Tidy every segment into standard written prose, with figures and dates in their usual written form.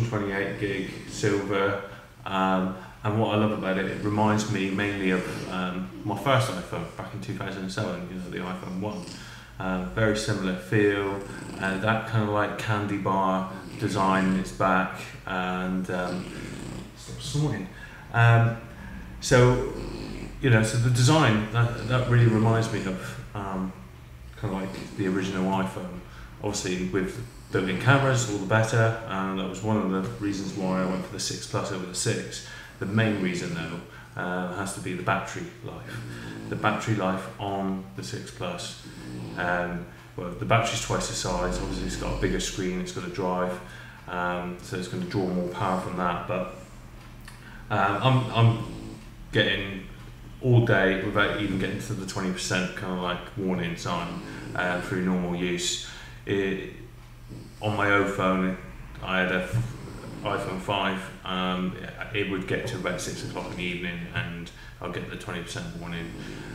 128 gig silver, and what I love about it, it reminds me mainly of my first iPhone back in 2007, you know, the iPhone 1. Very similar feel, that kind of like candy bar design in its back, and stop snorting. So, you know, so the design, that really reminds me of kind of like the original iPhone. Obviously with built-in cameras, all the better, and that was one of the reasons why I went for the 6 Plus over the 6. The main reason though has to be the battery life. The battery life on the 6 Plus. Well, the battery's twice the size, obviously it's got a bigger screen, it's got a drive, so it's going to draw more power from that, but I'm getting all day without even getting to the 20% kind of like warning sign through normal use. On my old phone, I had a iPhone 5, it would get to about 6 o'clock in the evening and I'll get the 20% warning,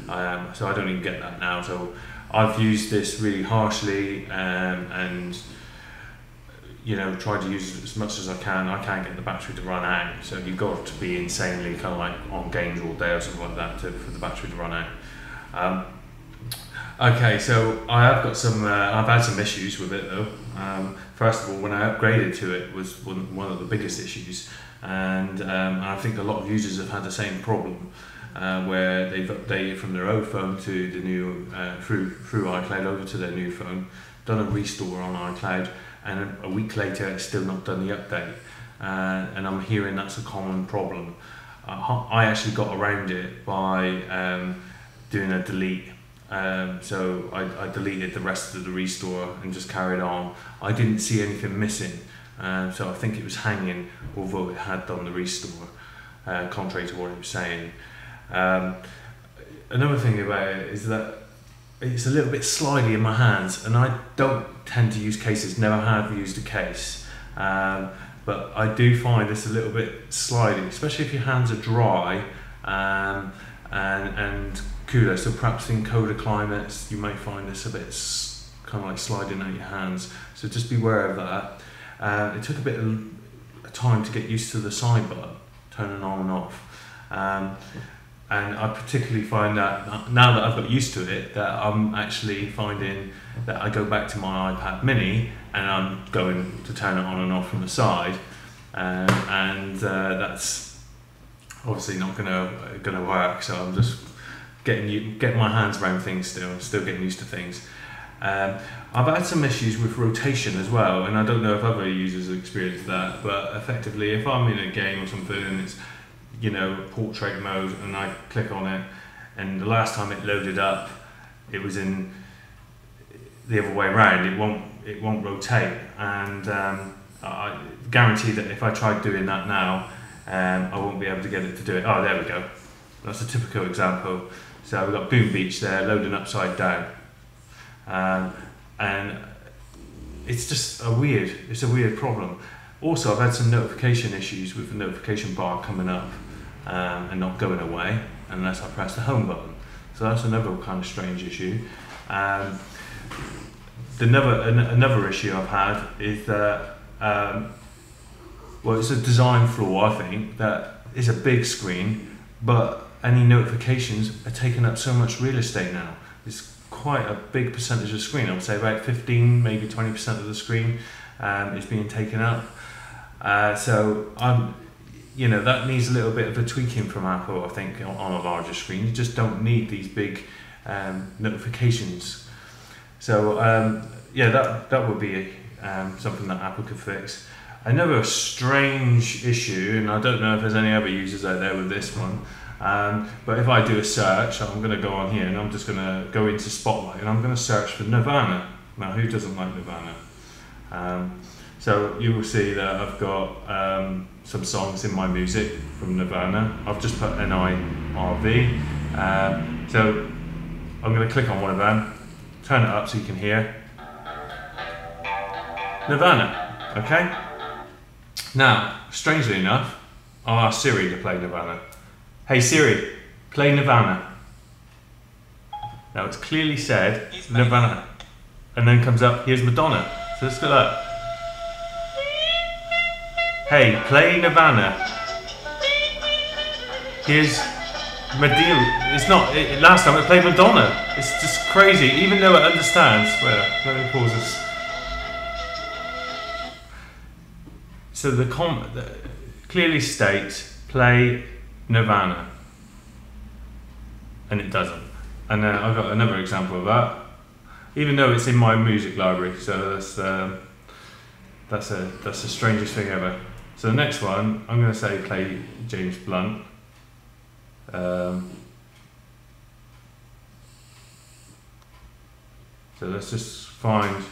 so I don't even get that now. So I've used this really harshly, and you know, tried to use it as much as I can. I can't get the battery to run out, so you've got to be insanely kind of like on games all day or something like that for the battery to run out. Okay, so I have got some, I've had some issues with it though. First of all, when I upgraded to it was one of the biggest issues, and I think a lot of users have had the same problem, where they've updated from their old phone to the new, through iCloud over to their new phone, done a restore on iCloud, and a week later it's still not done the update, and I'm hearing that's a common problem. I actually got around it by doing a delete. So I deleted the rest of the restore and just carried on. I didn't see anything missing, so I think it was hanging, although it had done the restore, contrary to what it was saying. Another thing about it is that it's a little bit slidey in my hands, and I don't tend to use cases, never have used a case, but I do find this a little bit slidey, especially if your hands are dry and cooler. So perhaps in colder climates you might find this a bit kind of like sliding out your hands, so just beware of that. It took a bit of time to get used to the side button turning on and off, and I particularly find that now that I've got used to it, that I'm actually finding that I go back to my iPad mini and I'm going to turn it on and off from the side, and that's obviously not gonna work. So I'm just getting my hands around things still getting used to things. I've had some issues with rotation as well, and I don't know if other users have experienced that, but effectively if I'm in a game or something and it's, you know, portrait mode, and I click on it, and the last time it loaded up it was in the other way around, it won't rotate, and I guarantee that if I tried doing that now, I won't be able to get it to do it. Oh, there we go, that's a typical example. So we've got Boom Beach there loading upside down, and it's just a weird problem. Also, I've had some notification issues with the notification bar coming up and not going away unless I press the home button. So that's another kind of strange issue. Another issue I've had is that, well, it's a design flaw, I think, that it's a big screen, but any notifications are taking up so much real estate now. It's quite a big percentage of the screen. I would say about 15, maybe 20% of the screen is being taken up. So you know, that needs a little bit of a tweaking from Apple, I think, on a larger screen. You just don't need these big notifications. So yeah, that would be something that Apple could fix. Another strange issue, and I don't know if there's any other users out there with this one, but if I do a search, I'm going to go on here and I'm just going to go into Spotlight and I'm going to search for Nirvana. Now, who doesn't like Nirvana? So you will see that I've got some songs in my music from Nirvana. I've just put NIRV. So I'm going to click on one of them, turn it up so you can hear Nirvana. Okay? Now, strangely enough, I'll ask Siri to play Nirvana. Hey Siri, play Nirvana. Now it's clearly said Nirvana, and then comes up, here's Madonna. So let's go that. Hey, play Nirvana. Here's Madonna. It's not. Last time it played Madonna. It's just crazy, even though it understands. Wait, let me pause this. So the clearly states play Nirvana, and it doesn't. And then I've got another example of that, even though it's in my music library. So that's the strangest thing ever. So the next one, I'm going to say play James Blunt. So let's just find.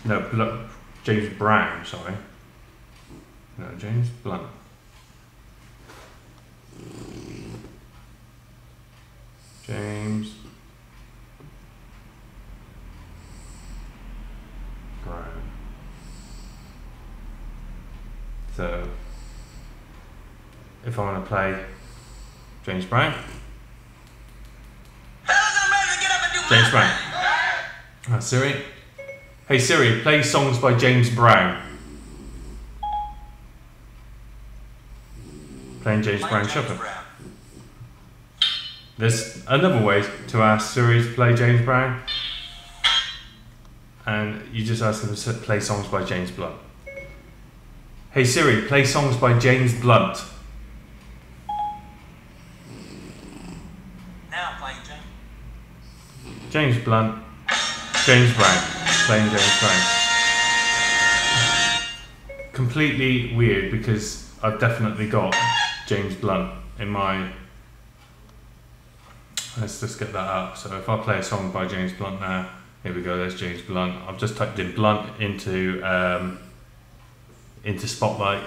No, James Brown, sorry. No, James Blunt. James Brown. So, if I want to play James Brown. James Brown. Siri. Hey Siri, play songs by James Brown. Playing James Brown Shuffle. There's another way to ask Siri to play James Brown, and you just ask them to play songs by James Blunt. Hey Siri, play songs by James Blunt. Now playing James Blunt, James Brown, playing James Brown. Completely weird because I've definitely got James Blunt in my. Let's just get that up. So if I play a song by James Blunt now, here we go. There's James Blunt. I've just typed in Blunt into Spotlight.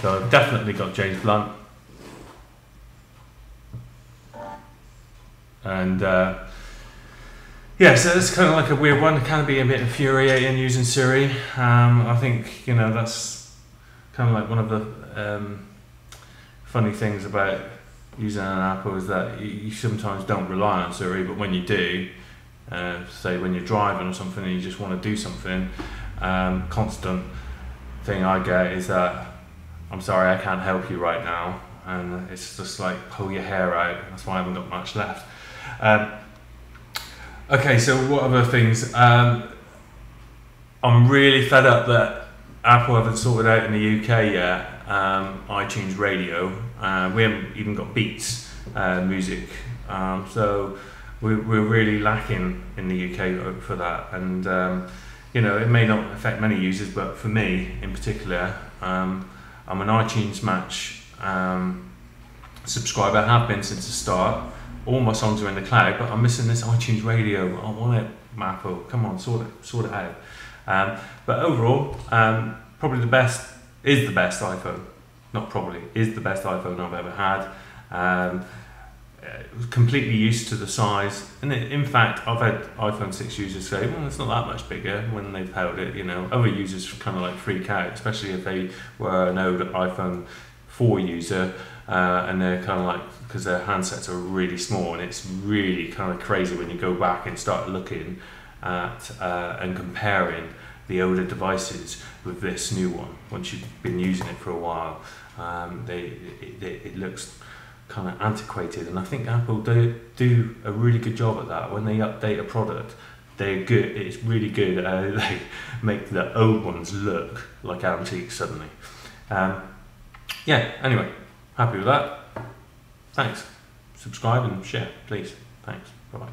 So I've definitely got James Blunt. And yeah, so it's kind of like a weird one. It can be a bit infuriating using Siri. I think that's kind of like one of the funny things about using an Apple is that you sometimes don't rely on Siri, but when you do, say when you're driving or something and you just want to do something, constant thing I get is that I'm sorry, I can't help you right now, and it's just like pull your hair out. That's why I haven't got much left. Okay, so what other things? I'm really fed up that Apple haven't sorted out in the UK yet iTunes Radio. We haven't even got Beats music, so we're really lacking in the UK for that. And it may not affect many users, but for me in particular, I'm an iTunes Match subscriber. I have been since the start. All my songs are in the cloud, but I'm missing this iTunes Radio. I want it, Apple. Come on, sort it out. But overall, probably the best iPhone. Not probably, is the best iPhone I've ever had. Completely used to the size, and in fact, I've had iPhone 6 users say, well, it's not that much bigger when they've held it. Other users kind of like freak out, especially if they were an old iPhone 4 user, and they're kind of like, because their handsets are really small, and it's really kind of crazy when you go back and start looking at and comparing the older devices with this new one. Once you've been using it for a while, it looks kind of antiquated, and I think Apple do a really good job at that. When they update a product, they're good. It's really good. They make the old ones look like antiques suddenly. Yeah. Anyway, happy with that. Thanks. Subscribe and share, please. Thanks. Bye bye.